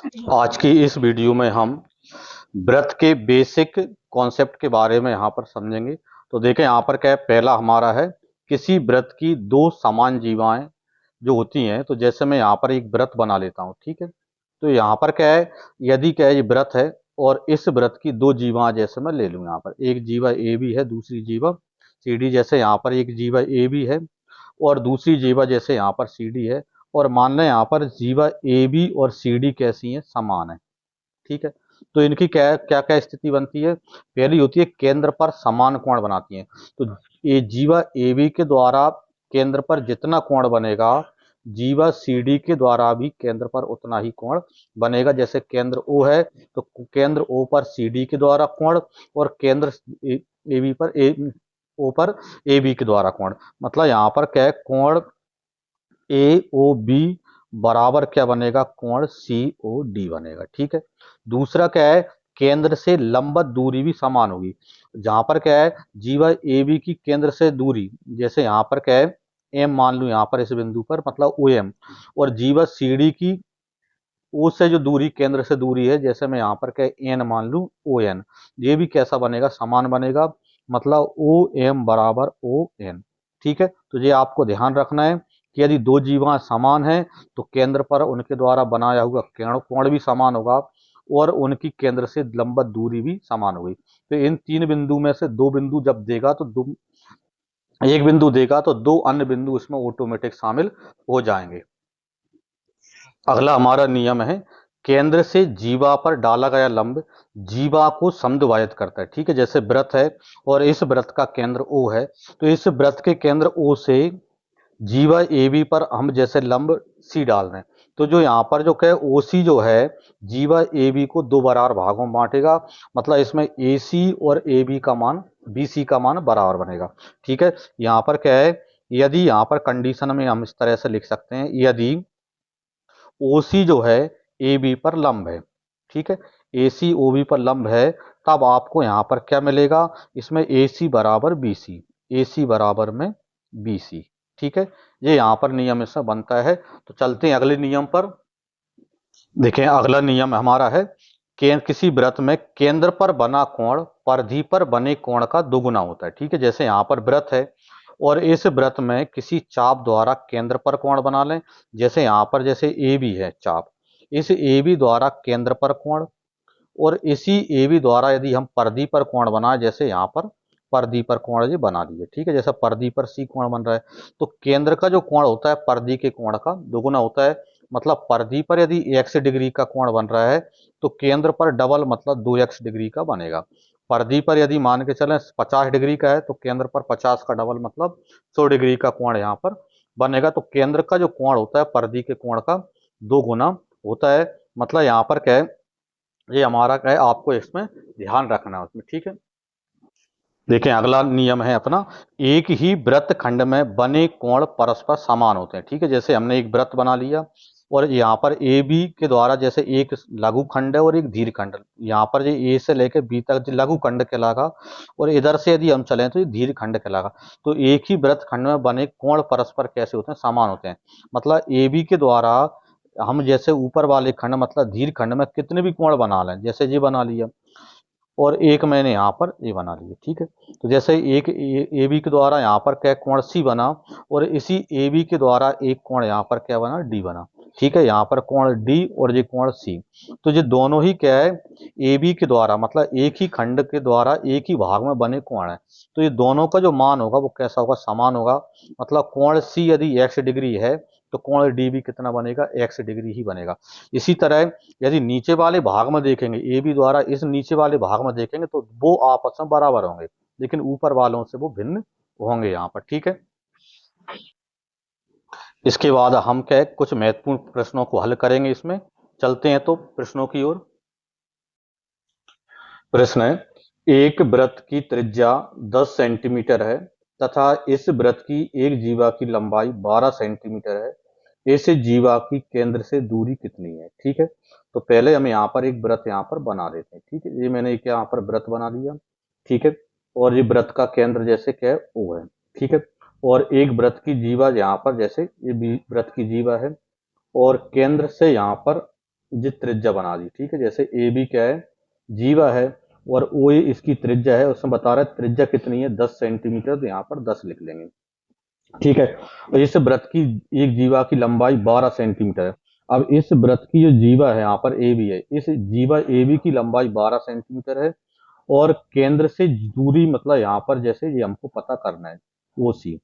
आज की इस वीडियो में हम व्रत के बेसिक कॉन्सेप्ट के बारे में यहाँ पर समझेंगे। तो देखें यहाँ पर क्या है, पहला हमारा है किसी व्रत की दो समान जीवाएं जो होती हैं। तो जैसे मैं यहाँ पर एक व्रत बना लेता हूँ, ठीक है। तो यहाँ पर क्या है, यदि क्या है ये व्रत है और इस व्रत की दो जीवा जैसे मैं ले लूँ, यहाँ पर एक जीवा ए भी है, दूसरी जीवा सी डी। जैसे यहाँ पर एक जीवा ए भी है और दूसरी जीवा जैसे यहाँ पर सी डी है, और मान लें यहाँ पर जीवा ए बी और सी डी कैसी है, समान है, ठीक है। तो इनकी क्या क्या क्या स्थिति बनती है। पहली होती है केंद्र पर समान कोण बनाती हैं। तो ये जीवा ए बी के द्वारा केंद्र पर जितना कोण बनेगा, जीवा सी डी के द्वारा भी केंद्र पर उतना ही कोण बनेगा। जैसे केंद्र ओ है तो केंद्र ओ पर सी डी के द्वारा कोण, और केंद्र ए बी पर ओ पर ए बी के द्वारा कोण। मतलब यहाँ पर क्या है, कोण ए ओ बी बराबर क्या बनेगा, कोण सी ओ डी बनेगा, ठीक है। दूसरा क्या है, केंद्र से लंबवत दूरी भी समान होगी। जहां पर क्या है, जीवा ए बी की केंद्र से दूरी, जैसे यहाँ पर क्या है एम मान लू, यहाँ पर इस बिंदु पर मतलब ओ एम, और जीवा सी डी की ओ से जो दूरी केंद्र से दूरी है, जैसे मैं यहाँ पर क्या एन मान लू ओ एन, ये भी कैसा बनेगा, समान बनेगा। मतलब ओ एम बराबर ओ एन, ठीक है। तो ये आपको ध्यान रखना है कि यदि दो जीवा समान हैं तो केंद्र पर उनके द्वारा बनाया हुआ कोण भी समान होगा और उनकी केंद्र से लंबवत दूरी भी समान होगी। तो इन तीन बिंदु में से दो बिंदु जब देगा तो एक बिंदु देगा तो दो अन्य बिंदु इसमें ऑटोमेटिक शामिल हो जाएंगे। अगला हमारा नियम है, केंद्र से जीवा पर डाला गया लंब जीवा को समद्विभाजित करता है, ठीक है। जैसे व्रत है और इस व्रत का केंद्र ओ है, तो इस व्रत के केंद्र ओ से जीवा ए बी पर हम जैसे लंब सी डाल रहे हैं, तो जो यहाँ पर जो क्या ओ सी जो है, जीवा ए बी को दो बराबर भागों में बांटेगा। मतलब इसमें ए सी और ए बी का मान, बी सी का मान बराबर बनेगा, ठीक है। यहाँ पर क्या है, यदि यहाँ पर कंडीशन में हम इस तरह से लिख सकते हैं, यदि ओसी जो है ए बी पर लंब है, ठीक है, ए सी ओ बी पर लंब है, तब आपको यहां पर क्या मिलेगा, इसमें ए सी बराबर बी सी, ए सी बराबर में बी सी, ठीक है। ये यहां पर नियम इसमें बनता है। तो चलते हैं अगले नियम पर। देखें अगला नियम हमारा है, किसी व्रत में केंद्र पर बना कोण परिधि पर बने कोण का दोगुना होता है, ठीक है। जैसे यहाँ पर व्रत है और इस व्रत में किसी चाप द्वारा केंद्र पर कोण बना लें। जैसे यहाँ पर जैसे ए बी है चाप, इस ए बी द्वारा केंद्र पर कोण, और इसी ए बी द्वारा यदि हम परिधि पर कोण बनाए, जैसे यहाँ पर परिधि पर कोण ये बना दिए, ठीक है। जैसे परिधि पर सी कोण बन रहा है, तो केंद्र का जो कोण होता है परिधि के कोण का दोगुना होता है। मतलब परिधि पर यदि x डिग्री का कोण बन रहा है तो केंद्र पर डबल मतलब 2x डिग्री का बनेगा। परिधि पर यदि मान के चलें 50 डिग्री का है तो केंद्र पर 50 का डबल मतलब 100 डिग्री का कोण यहाँ पर बनेगा। तो केंद्र का जो कोण होता है परिधि के कोण का दो गुना होता है। मतलब यहाँ पर क्या है, ये हमारा क्या है, आपको इसमें ध्यान रखना है उसमें, ठीक है। देखें अगला नियम है अपना, एक ही वृत्त खंड में बने कोण परस्पर समान होते हैं, ठीक है। जैसे हमने एक वृत्त बना लिया और यहाँ पर ए बी के द्वारा जैसे एक लघु खंड है और एक दीर्घ खंड, यहाँ पर ये ए से लेकर बी तक लघु खंड कहलागा, और इधर से यदि हम चलें तो ये दीर्घ खंड कहलागा। तो एक ही वृत्त खंड में बने कोण परस्पर कैसे होते हैं, समान होते हैं। मतलब ए बी के द्वारा हम जैसे ऊपर वाले खंड मतलब दीर्घ खंड में कितने भी कोण बना लें, जैसे ये बना लिया और एक मैंने यहाँ पर ये बना लिया, ठीक है। तो जैसे एक ए बी के द्वारा यहाँ पर क्या कोण सी बना, और इसी ए बी के द्वारा एक कोण यहाँ पर क्या बना, डी बना, ठीक है। यहाँ पर कोण डी और ये कोण सी, तो ये दोनों ही क्या है, ए बी के द्वारा मतलब एक ही खंड के द्वारा एक ही भाग में बने कोण है। तो ये दोनों का जो मान होगा वो कैसा होगा, समान होगा। मतलब कोण सी यदि x डिग्री है तो कोण डी भी कितना बनेगा, x डिग्री ही बनेगा। इसी तरह यदि नीचे वाले भाग में देखेंगे, ए बी द्वारा इस नीचे वाले भाग में देखेंगे तो वो आपस में बराबर होंगे, लेकिन ऊपर वालों से वो भिन्न होंगे यहाँ पर, ठीक है। इसके बाद हम क्या कुछ महत्वपूर्ण प्रश्नों को हल करेंगे इसमें। चलते हैं तो प्रश्नों की ओर। प्रश्न है, एक वृत्त की त्रिज्या 10 सेंटीमीटर है तथा इस वृत्त की एक जीवा की लंबाई 12 सेंटीमीटर है। इस जीवा की केंद्र से दूरी कितनी है, ठीक है। तो पहले हम यहाँ पर एक वृत्त यहाँ पर बना देते हैं, ठीक है। ये मैंने एक यहाँ पर वृत्त बना लिया, ठीक है। और ये वृत्त का केंद्र जैसे क्या है ओ है, ठीक है। और एक वृत्त की जीवा यहाँ पर जैसे ये वृत्त की जीवा है, और केंद्र से यहाँ पर त्रिज्या बना दी, ठीक है। जैसे ए बी क्या है, जीवा है, और ओ ए इसकी त्रिज्या है, उसमें बता रहा है त्रिज्या कितनी है 10 सेंटीमीटर, तो यहाँ पर 10 लिख लेंगे, ठीक है। और इस व्रत की एक जीवा की लंबाई 12 सेंटीमीटर है। अब इस व्रत की जो जीवा है यहाँ पर ए बी है, इस जीवा ए बी की लंबाई 12 सेंटीमीटर है, और केंद्र से दूरी मतलब यहाँ पर जैसे ये हमको पता करना है ओ सी,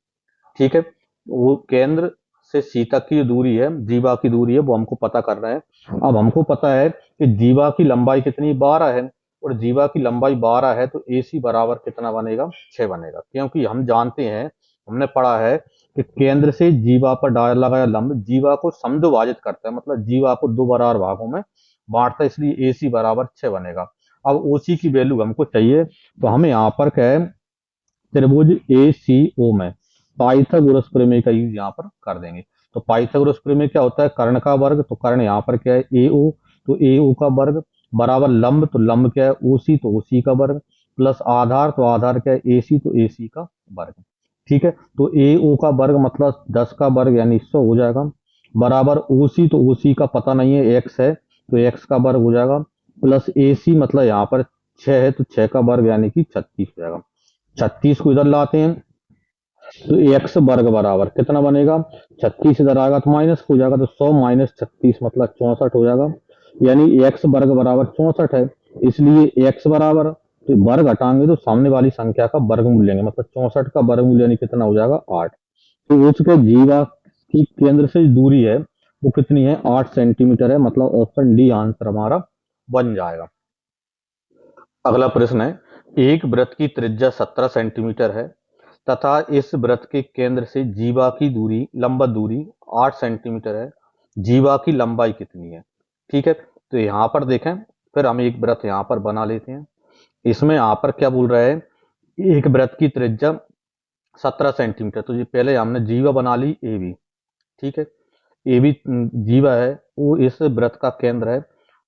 ठीक है। वो केंद्र से सी तक की जो दूरी है, जीवा की दूरी है, वो हमको पता करना है। अब हमको पता है कि जीवा की लंबाई कितनी 12 है, और जीवा की लंबाई 12 है, तो ए सी बराबर कितना बनेगा 6 बनेगा, क्योंकि हम जानते हैं, हमने पढ़ा है कि केंद्र से जीवा पर डाला गया लंब जीवा को समद्विभाजित करता है, मतलब जीवा को दो बराबर भागों में बांटता है, इसलिए ए सी बराबर 6 बनेगा। अब ओ सी की वैल्यू हमको चाहिए, तो हमें यहाँ पर क्या है, त्रिभुज ए सी ओ में पाइथागोरस प्रमेय का यूज यहाँ पर कर देंगे। तो पाइथागोरस प्रमेय क्या होता है, कर्ण का वर्ग, तो कर्ण यहाँ पर क्या है ए ओ, तो ए ओ का वर्ग बराबर लंब, तो लंब क्या है ओ सी, तो ओ सी का वर्ग, प्लस आधार, तो आधार क्या है ए सी, तो ए सी का वर्ग, ठीक है। तो ए ओ का वर्ग मतलब 10 का वर्ग यानी 100 हो जाएगा, बराबर ओ सी, तो ओ सी का पता नहीं है एक्स है, तो एक्स का वर्ग हो जाएगा, प्लस ए सी मतलब यहाँ पर 6 है, तो 6 का वर्ग यानी कि 36 हो जाएगा। 36 को इधर लाते हैं, तो एक्स वर्ग बराबर कितना बनेगा, 36 इधर आएगा तो माइनस हो जाएगा, तो 100 माइनस 36 मतलब 64 हो जाएगा, यानी एक्स वर्ग बराबर 64 है। इसलिए एक्स बराबर, तो वर्ग हटाएंगे तो सामने वाली संख्या का वर्गमूल लेंगे, मतलब 64 का वर्गमूल यानी कितना हो जाएगा 8। तो उसके जीवा की केंद्र से दूरी है वो कितनी है 8 सेंटीमीटर है, मतलब ऑप्शन डी आंसर हमारा बन जाएगा। अगला प्रश्न है, एक वृत्त की त्रिज्या 17 सेंटीमीटर है तथा इस वृत्त के केंद्र से जीवा की दूरी लंबवत दूरी 8 सेंटीमीटर है, जीवा की लंबाई कितनी है, ठीक है। तो यहाँ पर देखें, फिर हम एक वृत्त यहाँ पर बना लेते हैं। इसमें यहाँ पर क्या बोल रहा है, एक वृत्त की त्रिज्या 17 सेंटीमीटर, तो ये पहले हमने जीवा बना ली ए बी, ठीक है। ए बी जीवा है, वो इस वृत्त का केंद्र है,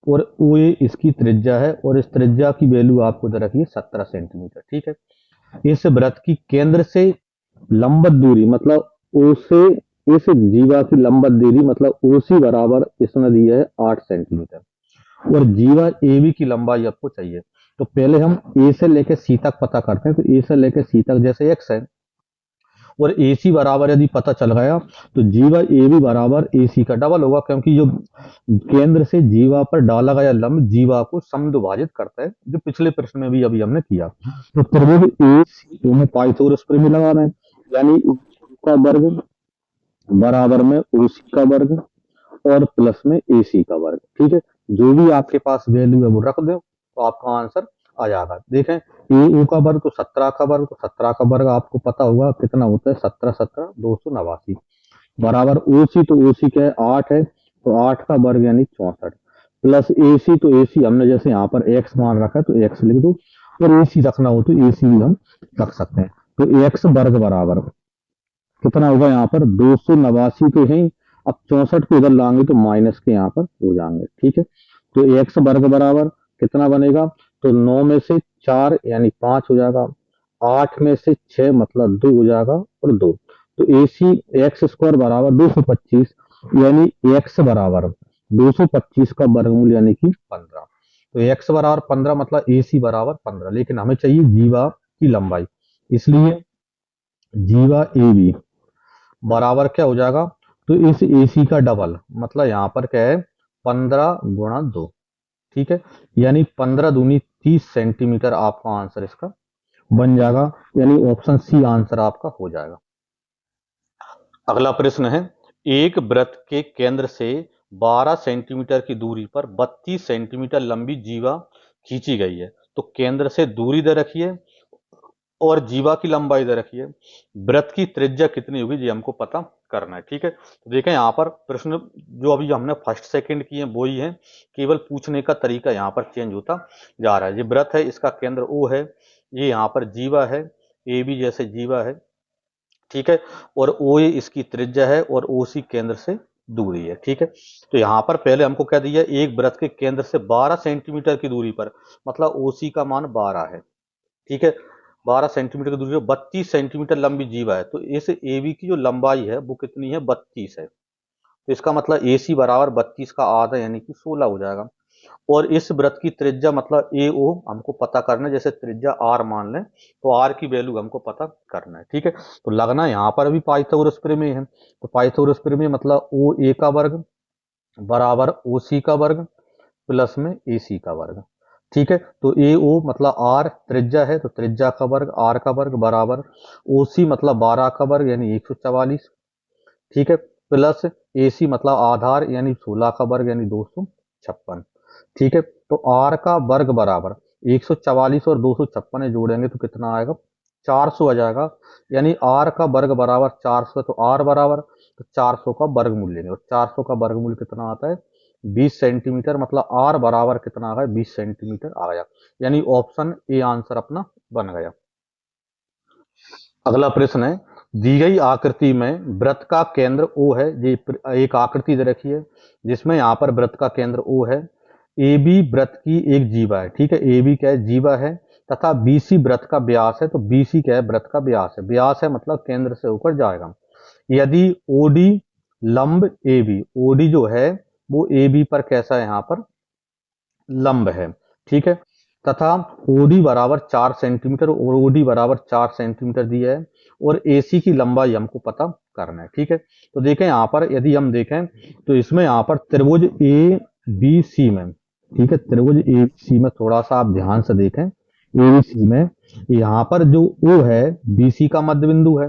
और ओ ए इसकी त्रिज्या है, और इस त्रिज्या की वैल्यू आपको इधर रखिए 17 सेंटीमीटर, ठीक है। इस वृत्त की केंद्र से लंबवत दूरी मतलब ओ से इस जीवा की लंबवत दूरी मतलब ओ सी बराबर इसने दी है 8 सेंटीमीटर, और जीवा ए बी की लंबाई आपको चाहिए। तो पहले हम ए से लेकर सी तक पता करते हैं, तो ए से लेकर सी तक जैसे एक्स है, और ए सी बराबर यदि पता चल गया, तो जीवा ए बी बराबर ए सी का डबल होगा, क्योंकि जो केंद्र से जीवा पर डाला गया लंब जीवा को समद्विभाजित करता है, जो पिछले प्रश्न में भी अभी हमने किया। तो त्रिभुज ए सी में पाइथागोरस प्रमेय लगा रहे हैं, यानी का वर्ग बराबर में ओ सी का वर्ग और प्लस में ए सी का वर्ग, ठीक है। जो भी आपके पास वैल्यू है वो रख दो, तो आपका आंसर आ जाएगा। देखें ए ओ का वर्ग तो 17 का वर्ग, तो 17 का वर्ग आपको पता होगा कितना होता है, 17 17 289 बराबर ओ सी, तो ओ सी क्या है 8 है, तो 8 का वर्ग यानी 64, प्लस ए सी, तो ए सी हमने जैसे यहाँ पर एक्स मान रखा है तो एक्स लिख दो, और ए सी रखना हो तो ए सी भी हम रख सकते हैं। तो एक्स वर्ग बराबर कितना होगा यहाँ पर 289 तो है, अब 64 को इधर लाएंगे तो माइनस के यहाँ पर हो जाएंगे, ठीक है। तो एक्स वर्ग बराबर कितना बनेगा, तो 9 में से 4 यानी 5 हो जाएगा, 8 में से 6 मतलब 2 हो जाएगा, और 2, तो ए सी एक्स स्क्वायर बराबर 225, यानी एक्स बराबर 225 का वर्गमूल यानी कि 15। तो एक्स बराबर 15 मतलब ए सी बराबर 15, लेकिन हमें चाहिए जीवा की लंबाई, इसलिए जीवा ए बी बराबर क्या हो जाएगा, तो इस एसी का डबल मतलब यहाँ पर क्या है 15 × 2, ठीक है, यानी 15 दूनी 30 सेंटीमीटर आपका आंसर इसका बन जाएगा, यानी ऑप्शन सी आंसर आपका हो जाएगा। अगला प्रश्न है, एक वृत्त के केंद्र से 12 सेंटीमीटर की दूरी पर 32 सेंटीमीटर लंबी जीवा खींची गई है, तो केंद्र से दूरी दे रखिए और जीवा की लंबाई दे रखी है, वृत्त की त्रिज्या कितनी होगी ये हमको पता करना है, ठीक है। तो देखें यहाँ पर प्रश्न जो अभी हमने फर्स्ट सेकंड किए हैं वो ही है, केवल पूछने का तरीका यहाँ पर चेंज होता जा रहा है। ये वृत्त है, इसका केंद्र ओ है, ये यहाँ पर जीवा है, ए बी जैसे जीवा है, ठीक है, और ओ ए इसकी त्रिज्या है, और ओ सी केंद्र से दूरी है, ठीक है। तो यहाँ पर पहले हमको क्या दिया, एक वृत्त के केंद्र से 12 सेंटीमीटर की दूरी पर मतलब ओ सी का मान 12 है, ठीक है, 12 सेंटीमीटर की दूरी पर 32 सेंटीमीटर लंबी जीवा है, तो इस ए बी की जो लंबाई है वो कितनी है 32 है, तो इसका मतलब AC बराबर 32 का आधा यानी कि 16 हो जाएगा। और इस वृत्त की त्रिज्या मतलब AO हमको पता करना है, जैसे त्रिज्या R मान लें तो R की वैल्यू हमको पता करना है, ठीक है। तो लगना यहाँ पर भी पाइथागोरस प्रमेय है, तो पाइथागोरस प्रमेय मतलब OA का वर्ग बराबर OC का वर्ग प्लस में AC का वर्ग, ठीक है। तो AO मतलब R त्रिज्या है, तो त्रिज्या का वर्ग R का वर्ग बराबर OC मतलब 12 का वर्ग यानी 144, ठीक है, प्लस AC मतलब आधार यानी 16 का वर्ग यानी 256, ठीक है। तो R का वर्ग बराबर 144 और 256 जोड़ेंगे तो कितना आएगा, 400 आ जाएगा। यानी R का वर्ग बराबर 400, तो R बराबर तो 400 का वर्गमूल लेंगे, और 400 का वर्गमूल कितना आता है 20 सेंटीमीटर, मतलब R बराबर कितना आ गया 20 सेंटीमीटर आ गया। यानी ऑप्शन ए आंसर अपना बन गया। अगला प्रश्न है, दी गई आकृति में वृत्त का केंद्र O है। ये एक आकृति दे रखी है जिसमें यहाँ पर वृत्त का केंद्र O है। AB वृत्त की एक जीवा है, ठीक है, AB क्या है जीवा है, तथा BC वृत्त का व्यास है। तो BC क्या है वृत्त का व्यास है, व्यास है मतलब केंद्र से होकर जाएगा। यदि OD लंब AB, OD जो है वो AB पर कैसा है यहाँ पर लंब है, ठीक है, तथा OD बराबर 4 सेंटीमीटर और OD बराबर 4 सेंटीमीटर दिया है, और AC की लंबाई हमको पता करना है, ठीक है। तो देखें यहाँ पर यदि हम देखें तो इसमें यहाँ पर त्रिभुज ABC में, ठीक है, त्रिभुज ABC में थोड़ा सा आप ध्यान से देखें, ABC में यहाँ पर जो O है BC का मध्य बिंदु है,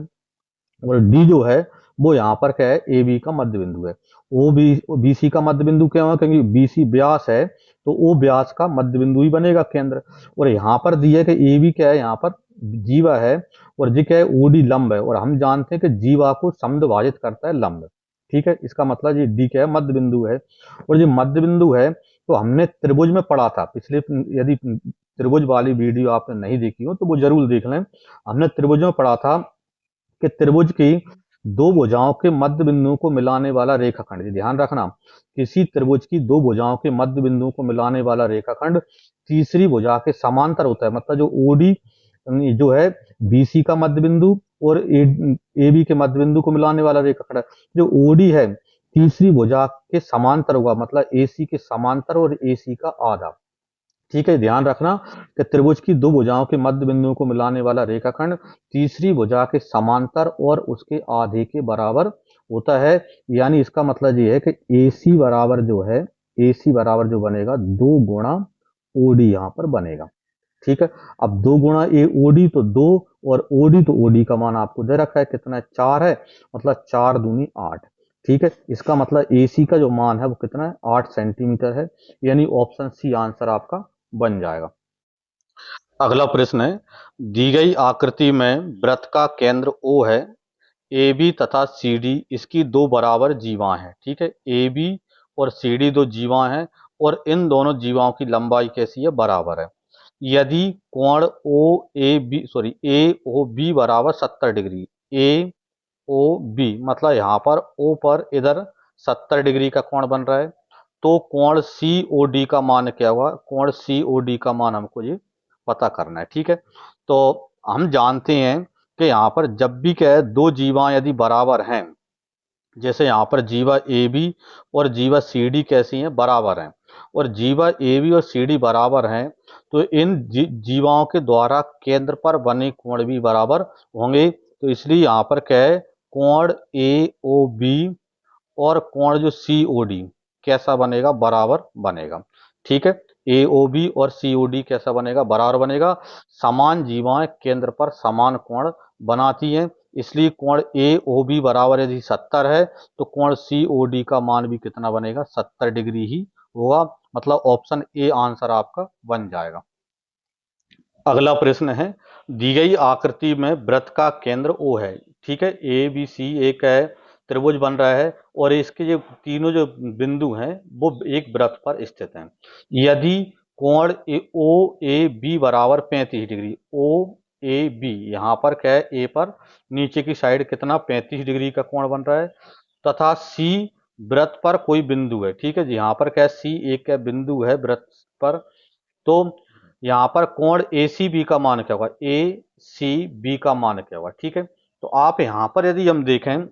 और डी जो है वो यहाँ पर क्या है ए बी का मध्य बिंदु है। ओ बी BC का मध्य बिंदु क्यों है, क्योंकि BC व्यास है तो ओ व्यास का मध्य बिंदु ही बनेगा केंद्र। और यहाँ पर दिया है कि ए बी क्या है यहाँ पर जीवा है, और जी क्या है OD लंब है, और हम जानते हैं कि जीवा को समद्विभाजित करता है लंब, ठीक है। इसका मतलब ये डी क्या है मध्य बिंदु है, और जो मध्य बिंदु है तो हमने त्रिभुज में पढ़ा था पिछले, यदि त्रिभुज वाली वीडियो आपने नहीं देखी हो तो वो जरूर देख लें। हमने त्रिभुज में पढ़ा था कि त्रिभुज की दो भुजाओं के मध्य बिंदुओं को मिलाने वाला रेखाखंड, ध्यान रखना, किसी त्रिभुज की दो भुजाओं के मध्य बिंदुओं को मिलाने वाला रेखाखंड तीसरी भुजा के समांतर होता है। मतलब जो ओडी जो है बीसी का मध्य बिंदु और ए बी के मध्य बिंदु को मिलाने वाला रेखाखंड है। जो ओडी है तीसरी भुजा के समांतर होगा, मतलब एसी के समांतर और एसी का आधा, ठीक है। ध्यान रखना कि त्रिभुज की दो भुजाओं के मध्य बिंदुओं को मिलाने वाला रेखाखंड तीसरी भुजा के समांतर और उसके आधे के बराबर होता है। यानी इसका मतलब ये है कि AC बराबर जो है, AC बराबर जो बनेगा 2 गुणा OD यहाँ पर बनेगा, ठीक है। अब 2 गुणा OD तो 2, और OD तो OD का मान आपको दे रखा है कितना है 4 है, मतलब 4 दूनी 8, ठीक है। इसका मतलब AC का जो मान है वो कितना है 8 सेंटीमीटर है। यानी ऑप्शन सी आंसर आपका बन जाएगा। अगला प्रश्न है, दी गई आकृति में वृत्त का केंद्र O है, AB तथा CD इसकी दो बराबर जीवाएं हैं, ठीक है। AB और CD दो जीवाएं हैं, और इन दोनों जीवाओं की लंबाई कैसी है बराबर है। यदि कोण AOB बराबर 70 डिग्री, AOB मतलब यहाँ पर O पर इधर 70 डिग्री का कोण बन रहा है, तो कोण COD का मान क्या हुआ, कोण COD का मान हमको ये पता करना है, ठीक है। तो हम जानते हैं कि यहाँ पर जब भी क्या है दो जीवा यदि बराबर हैं, जैसे यहाँ पर जीवा AB और जीवा CD कैसी हैं बराबर हैं, और जीवा AB और CD बराबर हैं, तो इन जीवाओं के द्वारा केंद्र पर बने कोण भी बराबर होंगे। तो इसलिए यहाँ पर क्या है कोण AOB और कोण जो COD कैसा बनेगा बराबर बनेगा, ठीक है। AOB और COD कैसा बनेगा बराबर बनेगा। समान जीवाएं केंद्र पर समान कोण बनाती हैं, इसलिए कोण AOB बराबर यदि 70 है तो कोण COD का मान भी कितना बनेगा 70 डिग्री ही होगा। मतलब ऑप्शन ए आंसर आपका बन जाएगा। अगला प्रश्न है, दी गई आकृति में वृत्त का केंद्र O है, ठीक है, ABC एक है त्रिभुज बन रहा है, और इसके जो तीनों जो बिंदु हैं वो एक वृत्त पर स्थित हैं। यदि कोण OAB बराबर 35 डिग्री, OAB यहाँ पर क्या है A पर नीचे की साइड कितना 35 डिग्री का कोण बन रहा है, तथा C वृत्त पर कोई बिंदु है, ठीक है जी, यहाँ पर क्या है C एक बिंदु है वृत्त पर, तो यहाँ पर कोण ACB का मान क्या होगा, ACB का मान क्या होगा, ठीक है। तो आप यहाँ पर यदि हम देखें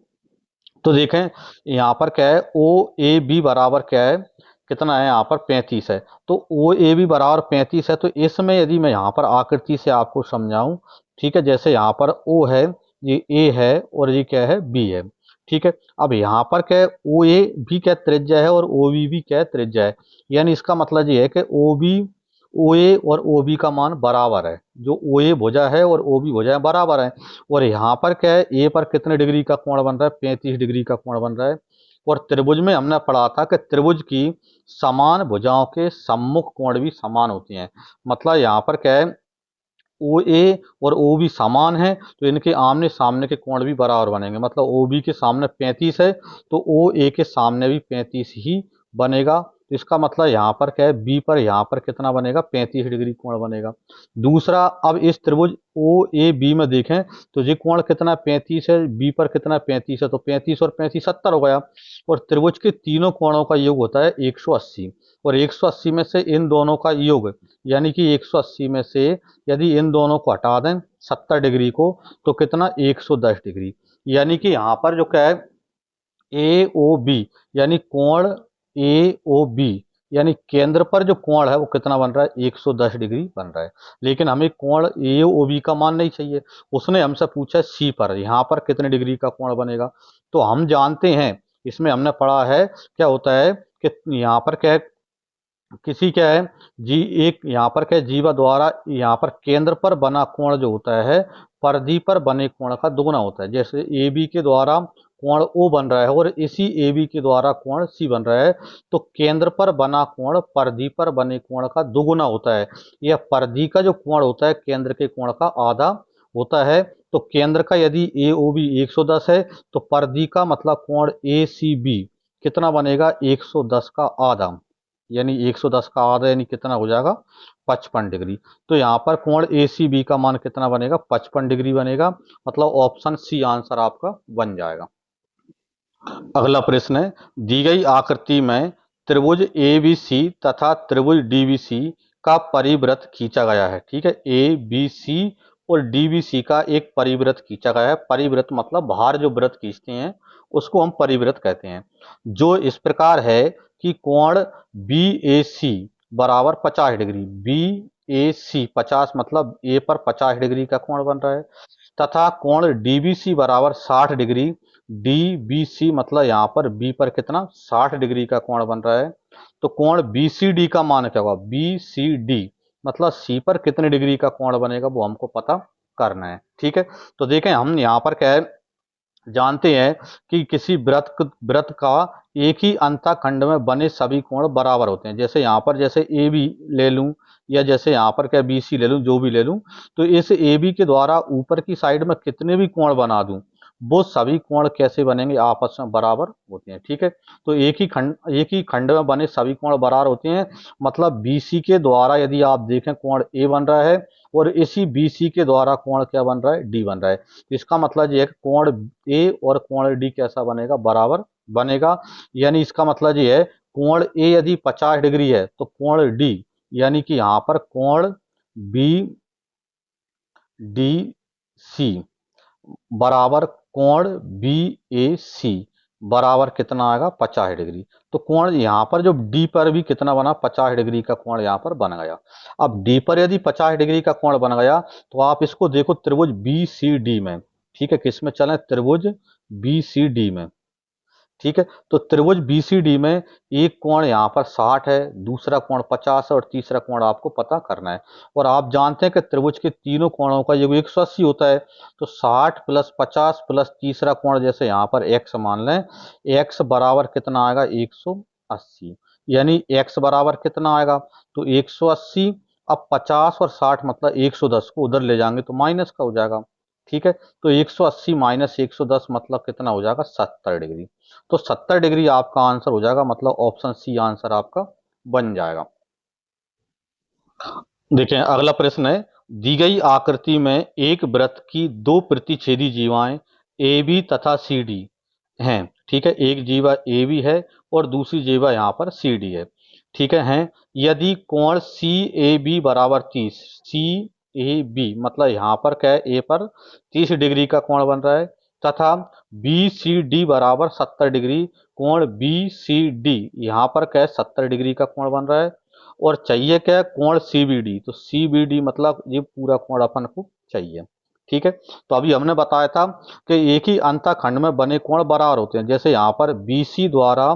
तो देखें यहाँ पर क्या है, ओ ए बी बराबर क्या है, कितना है यहाँ पर 35 है। तो ओ ए बी बराबर 35 है। तो इसमें यदि मैं यहाँ पर आकृति से आपको समझाऊं, ठीक है, जैसे यहाँ पर ओ है, ये ए है और ये क्या है, बी है। ठीक है, अब यहाँ पर क्या है, ओ ए भी क्या त्रिज्या है और ओ बी भी क्या है, त्रिज्या है। यानी इसका मतलब ये है कि ओ बी, ओ ए और ओ बी का मान बराबर है। जो ओ ए भुजा है और ओ बी भुजा है बराबर है। और यहाँ पर क्या है, ए पर कितने डिग्री का कोण बन रहा है, 35 डिग्री का कोण बन रहा है। और त्रिभुज में हमने पढ़ा था कि त्रिभुज की समान भुजाओं के सम्मुख कोण भी समान होते हैं। मतलब यहाँ पर क्या है, ओ ए और ओ बी समान है, तो इनके आमने सामने के कोण भी बराबर बनेंगे। मतलब ओ बी के सामने 35 है तो ओ ए के सामने भी 35 ही बनेगा। तो इसका मतलब यहाँ पर क्या है, बी पर यहाँ पर कितना बनेगा, 35 डिग्री कोण बनेगा। दूसरा, अब इस त्रिभुज ओ ए बी में देखें तो ये कोण कितना 35 है, बी पर कितना 35 है, तो 35 और 35 70 हो गया। और त्रिभुज के तीनों कोणों का योग होता है 180। और 180 में से इन दोनों का योग, यानी कि 180 में से यदि इन दोनों को हटा दें 70 डिग्री को, तो कितना 110 डिग्री। यानी कि यहाँ पर जो क्या है, ए ओ बी, यानी कोण ए ओ बी, यानी केंद्र पर जो कोण है वो कितना बन रहा है, 110 डिग्री बन रहा है। लेकिन हमें कोण ए ओ बी का मान नहीं चाहिए, उसने हमसे पूछा सी पर यहाँ पर कितने डिग्री का कोण बनेगा। तो हम जानते हैं, इसमें हमने पढ़ा है क्या होता है कि यहाँ पर क्या है, किसी क्या है, जी एक यहाँ पर क्या है, जीवा द्वारा यहाँ पर केंद्र पर बना कोण जो होता है, परिधि पर बने कोण का दुगुना होता है। जैसे ए बी के द्वारा कोण ओ बन रहा है और इसी ए बी के द्वारा कोण सी बन रहा है, तो केंद्र पर बना कोण परिधि पर बने कोण का दुगुना होता है। यह परिधि का जो कोण होता है केंद्र के कोण का आधा होता है। तो केंद्र का यदि ए ओ बी 110 है, तो परिधि का मतलब कोण ए सी बी कितना बनेगा, 110 का आधा। यानी 110 का आधा यानी कितना हो जाएगा, 55 डिग्री। तो यहाँ पर कोण ए सी बी का मान कितना बनेगा, 55 डिग्री बनेगा। मतलब ऑप्शन सी आंसर आपका बन जाएगा। अगला प्रश्न है, दी गई आकृति में त्रिभुज ए बी सी तथा त्रिभुज डी बी सी का परिवृत्त खींचा गया है। ठीक है, ए बी सी और डी बी सी का एक परिवृत्त खींचा गया है। परिवृत्त मतलब बाहर जो वृत्त खींचते हैं उसको हम परिवृत्त कहते हैं। जो इस प्रकार है कि कोण बी ए सी बराबर 50 डिग्री, बी ए सी 50 मतलब ए पर 50 डिग्री का कोण बन रहा है, तथा कोण डीबीसी बराबर 60 डिग्री, डीबीसी मतलब यहाँ पर बी पर कितना 60 डिग्री का कोण बन रहा है। तो कोण बीसीडी का मान क्या होगा, बीसीडी मतलब सी पर कितने डिग्री का कोण बनेगा वो हमको पता करना है। ठीक है, तो देखें हम यहाँ पर क्या है, जानते हैं कि किसी वृत्त का एक ही अंतःखंड में बने सभी कोण बराबर होते हैं। जैसे यहाँ पर जैसे ए बी ले लूं या जैसे यहाँ पर क्या बी सी ले लूं, जो भी ले लूं, तो इस ए बी के द्वारा ऊपर की साइड में कितने भी कोण बना दूं, वो सभी कोण कैसे बनेंगे, आपस में बराबर होते हैं। ठीक है, तो एक ही खंड में बने सभी कोण बराबर होते हैं। मतलब बी सी के द्वारा यदि आप देखें कोण ए बन रहा है और इसी बी सी के द्वारा कोण क्या बन रहा है, डी बन रहा है। इसका मतलब ये है कि कोण ए और कोण डी कैसा बनेगा, बराबर बनेगा। यानी इसका मतलब ये है, कोण ए यदि 50 डिग्री है तो कोण डी, यानी कि यहाँ पर कोण बी डी सी बराबर कोण बी ए सी बराबर कितना आएगा, 50 डिग्री। तो कोण यहाँ पर जो डी पर भी कितना बना, 50 डिग्री का कोण यहाँ पर बन गया। अब डी पर यदि 50 डिग्री का कोण बन गया तो आप इसको देखो त्रिभुज बी सी डी में। ठीक है, किस में चले, त्रिभुज बी सी डी में। ठीक है, तो त्रिभुज बीसीडी में एक कोण यहाँ पर 60 है, दूसरा कोण 50 है और तीसरा कोण आपको पता करना है। और आप जानते हैं कि त्रिभुज के तीनों कोणों का योग 180 होता है। तो 60 प्लस 50 प्लस तीसरा कोण जैसे यहाँ पर x मान लें, x बराबर कितना आएगा, 180। यानी x बराबर कितना आएगा, तो 180। अब 50 और 60 मतलब 110 को उधर ले जाएंगे तो माइनस का हो जाएगा। ठीक है, तो 180 माइनस 110 मतलब कितना हो जाएगा, 70 डिग्री। तो 70 डिग्री आपका आंसर हो जाएगा। मतलब ऑप्शन सी आंसर आपका बन जाएगा। देखें अगला प्रश्न है, दी गई आकृति में एक वृत्त की दो प्रतिच्छेदी जीवाएं ए बी तथा सी डी हैं। ठीक है, एक जीवा ए बी है और दूसरी जीवा यहाँ पर सी डी है। ठीक है, हैं यदि कोण सी ए बी बराबर 30, सी ए बी मतलब यहाँ पर क्या है, ए पर 30 डिग्री का कोण बन रहा है, तथा बी सी डी बराबर 70 डिग्री, कोण बी सी डी यहाँ पर क्या है 70 डिग्री का कोण बन रहा है, और चाहिए क्या है कोण सी बी डी, तो सी बी डी मतलब ये पूरा कोण अपन को चाहिए। ठीक है, तो अभी हमने बताया था कि एक ही अंतःखंड में बने कोण बराबर होते हैं। जैसे यहाँ पर बी सी द्वारा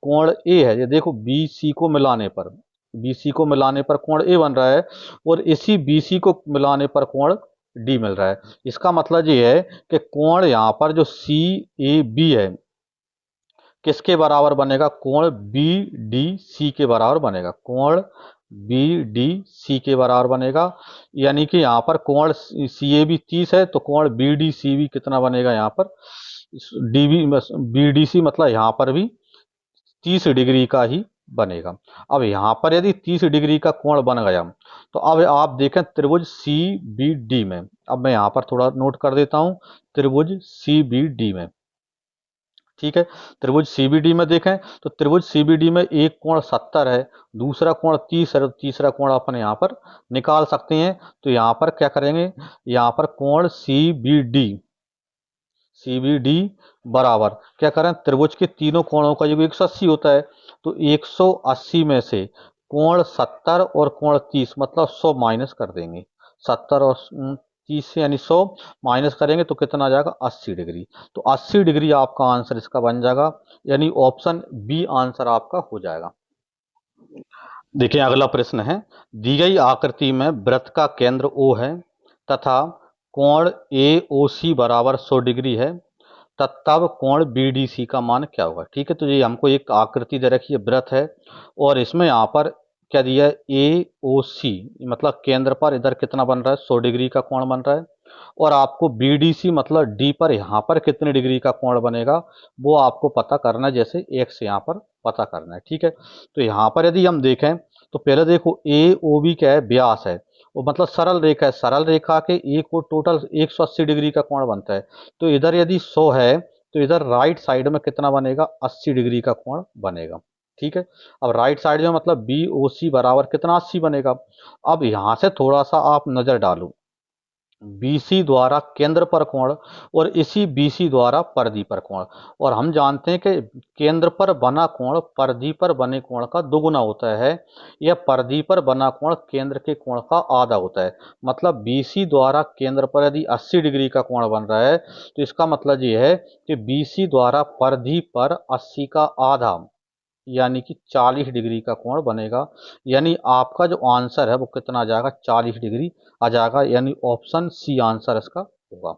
कोण ए है, ये देखो बी सी को मिलाने पर, बी सी को मिलाने पर कोण ए बन रहा है, और इसी बी सी को मिलाने पर कोण डी मिल रहा है। इसका मतलब ये है कि कोण यहाँ पर जो सी ए बी है किसके बराबर बनेगा, कोण बी डी सी के बराबर बनेगा, कोण बी डी सी के बराबर बनेगा। यानी कि यहाँ पर कोण सी ए बी 30 है, तो कोण बी डी सी भी कितना बनेगा यहाँ पर, डी बी डी सी मतलब यहाँ पर भी 30 डिग्री का ही बनेगा। अब यहाँ पर यदि 30 डिग्री का कोण बन गया, तो अब आप देखें त्रिभुज सी बी डी में, अब मैं यहाँ पर थोड़ा नोट कर देता हूँ, त्रिभुज सी बी डी में, ठीक है, त्रिभुज सीबीडी में देखें तो त्रिभुज सीबीडी में एक कोण 70 है, दूसरा कोण 30 है, तीसरा कोण अपन यहाँ पर निकाल सकते हैं। तो यहाँ पर क्या करेंगे, यहाँ पर कोण सीबीडी बराबर क्या करें, त्रिभुज के तीनों कोणों का योग 180 होता है, तो 180 में से कोण 70 और कोण 30 मतलब 100 माइनस कर देंगे, 70 और 30 से यानी 100 माइनस करेंगे तो कितना आ जाएगा 80 डिग्री। तो 80 डिग्री आपका आंसर इसका बन जाएगा, यानी ऑप्शन बी आंसर आपका हो जाएगा। देखिए अगला प्रश्न है, दी गई आकृति में वृत्त का केंद्र ओ है तथा कोण ए ओ सी बराबर 100 डिग्री है, तब कोण बी डी सी का मान क्या होगा। ठीक है, तो ये हमको एक आकृति दे रखी है, वृत्त है, और इसमें यहाँ पर क्या दिया है ए ओ सी, मतलब केंद्र पर इधर कितना बन रहा है 100 डिग्री का कोण बन रहा है, और आपको बी डी सी मतलब डी पर यहाँ पर कितने डिग्री का कोण बनेगा वो आपको पता करना है, जैसे एक्स यहाँ पर पता करना है। ठीक है, तो यहाँ पर यदि हम देखें तो पहले देखो ए ओ बी क्या है, व्यास है, वो मतलब सरल रेखा है, सरल रेखा के एक को टोटल 180 डिग्री का कोण बनता है, तो इधर यदि 100 है तो इधर राइट साइड में कितना बनेगा 80 डिग्री का कोण बनेगा। ठीक है, अब राइट साइड में मतलब बी ओ सी बराबर कितना 80 बनेगा। अब यहां से थोड़ा सा आप नजर डालो, बीसी द्वारा केंद्र पर कोण और इसी बीसी द्वारा परिधि पर कोण, और हम जानते हैं कि केंद्र पर बना कोण परिधि पर बने कोण का दोगुना होता है, या परिधि पर बना कोण केंद्र के कोण का आधा होता है। मतलब बीसी द्वारा केंद्र पर यदि 80 डिग्री का कोण बन रहा है तो इसका मतलब ये है कि बीसी द्वारा परिधि पर 80 का आधा यानी कि 40 डिग्री का कोण बनेगा। यानी आपका जो आंसर है वो कितना आ जाएगा 40 डिग्री आ जाएगा, यानी ऑप्शन सी आंसर इसका होगा।